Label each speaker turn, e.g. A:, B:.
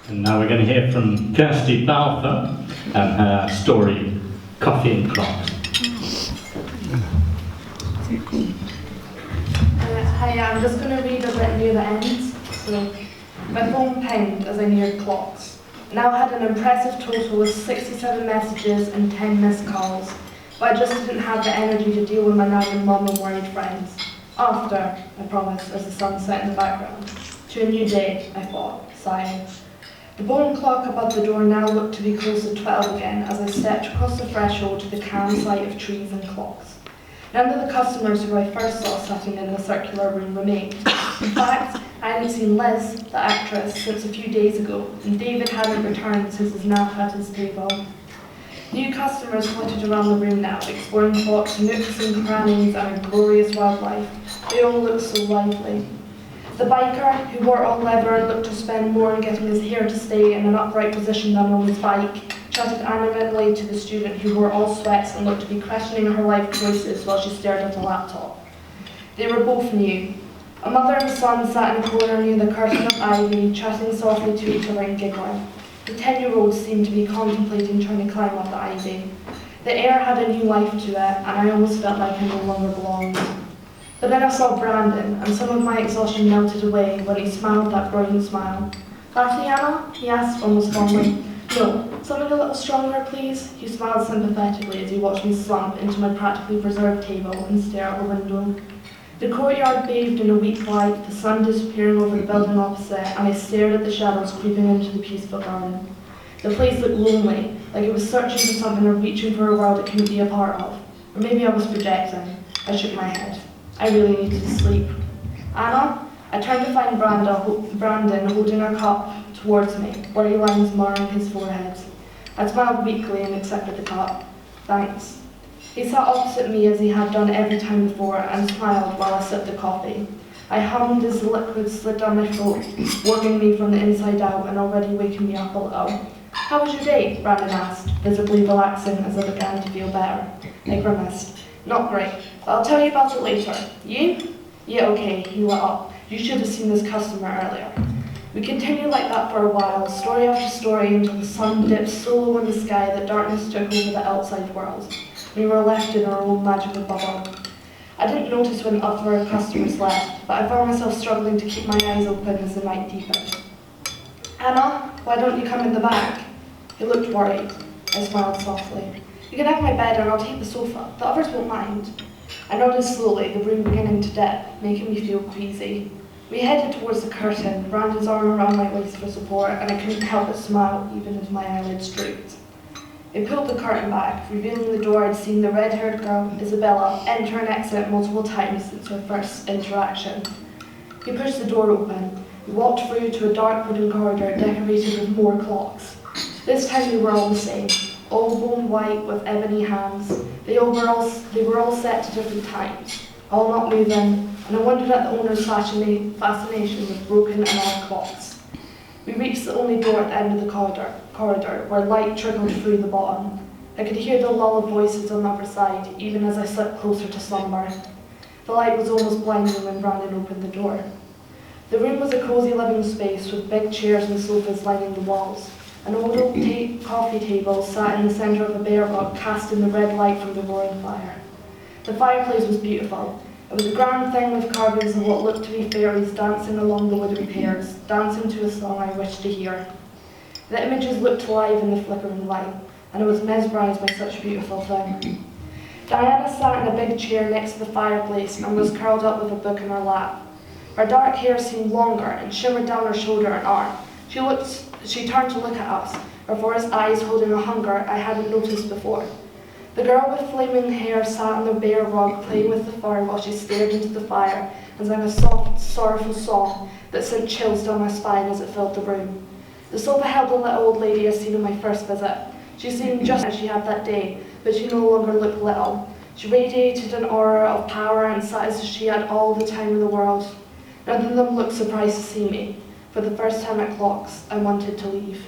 A: And now we're going to hear from Kirsty Balfour and her story, Coffee and Clocks.
B: Hi, I'm just going to read a bit near the end. So, my phone pinged as I neared clocks. I now had an impressive total of 67 messages and 10 missed calls, but I just didn't have the energy to deal with my nagging mum and worried friends. After, I promise, as the sun set in the background. To a new day, I thought, sighing. The bone clock above the door now looked to be close to 12 again as I stepped across the threshold to the calm sight of trees and clocks. None of the customers who I first saw sitting in the circular room remained. In fact, I hadn't seen Liz, the actress, since a few days ago, and David hadn't returned since his nap at his table. New customers flitted around the room now, exploring clocks, nooks and crannies, and glorious wildlife. They all looked so lively. The biker, who wore all leather and looked to spend more on getting his hair to stay in an upright position than on his bike, chatted animatedly to the student who wore all sweats and looked to be questioning her life choices while she stared at a laptop. They were both new. A mother and son sat in a corner near the curtain of ivy, chatting softly to each other and giggling. The 10-year-old seemed to be contemplating trying to climb up the ivy. The air had a new life to it, and I almost felt like I no longer belonged. But then I saw Brandon, and some of my exhaustion melted away when he smiled that brilliant smile. "Laughy, Anna?" he asked almost fondly. "No, something a little stronger, please." He smiled sympathetically as he watched me slump into my practically preserved table and stare out the window. The courtyard bathed in a weak light, the sun disappearing over the building opposite, and I stared at the shadows creeping into the peaceful garden. The place looked lonely, like it was searching for something or reaching for a world it couldn't be a part of. Or maybe I was projecting. I shook my head. I really needed to sleep. "Anna?" I turned to find Brandon holding a cup towards me, worry lines marring his forehead. I smiled weakly and accepted the cup. "Thanks." He sat opposite me as he had done every time before and smiled while I sipped the coffee. I hummed as the liquid slid down my throat, warming me from the inside out and already waking me up a little. "How was your day?" Brandon asked, visibly relaxing as I began to feel better. I grimaced. "Not great, but I'll tell you about it later. You?" "Yeah, okay," he lit up. "You should have seen this customer earlier." We continued like that for a while, story after story, until the sun dipped so low in the sky that darkness took over the outside world. We were left in our own magical bubble. I didn't notice when other customers left, but I found myself struggling to keep my eyes open as the night deepened. "Anna, why don't you come in the back?" He looked worried. I smiled softly. "You can have my bed and I'll take the sofa. The others won't mind." I nodded slowly, the room beginning to dip, making me feel queasy. We headed towards the curtain, Brandon's arm around my waist for support, and I couldn't help but smile, even as my eyelids drooped. He pulled the curtain back, revealing the door I'd seen the red-haired girl, Isabella, enter and exit multiple times since our first interaction. He pushed the door open. We walked through to a dark wooden corridor decorated with more clocks. This time they were all the same, all bone white with ebony hands. They were all set to different times, all not moving, and I wondered at the owner's fascination with broken and odd clocks. We reached the only door at the end of the corridor, where light trickled through the bottom. I could hear the lull of voices on the other side, even as I slipped closer to slumber. The light was almost blinding when Brandon opened the door. The room was a cozy living space with big chairs and sofas lining the walls. An old coffee table sat in the centre of a bare rug, casting the red light from the roaring fire. The fireplace was beautiful. It was a grand thing with carvings of what looked to be fairies dancing along the wooden piers, dancing to a song I wished to hear. The images looked alive in the flickering light, and I was mesmerised by such a beautiful thing. Diana sat in a big chair next to the fireplace and was curled up with a book in her lap. Her dark hair seemed longer and shimmered down her shoulder and arm. She turned to look at us, her forest eyes holding a hunger I hadn't noticed before. The girl with flaming hair sat on the bare rug playing with the fire while she stared into the fire and sang a soft, sorrowful song that sent chills down my spine as it filled the room. The sofa held the little old lady I seen on my first visit. She seemed just as she had that day, but she no longer looked little. She radiated an aura of power and sat as if she had all the time in the world. None of them looked surprised to see me. For the first time at clocks, I wanted to leave.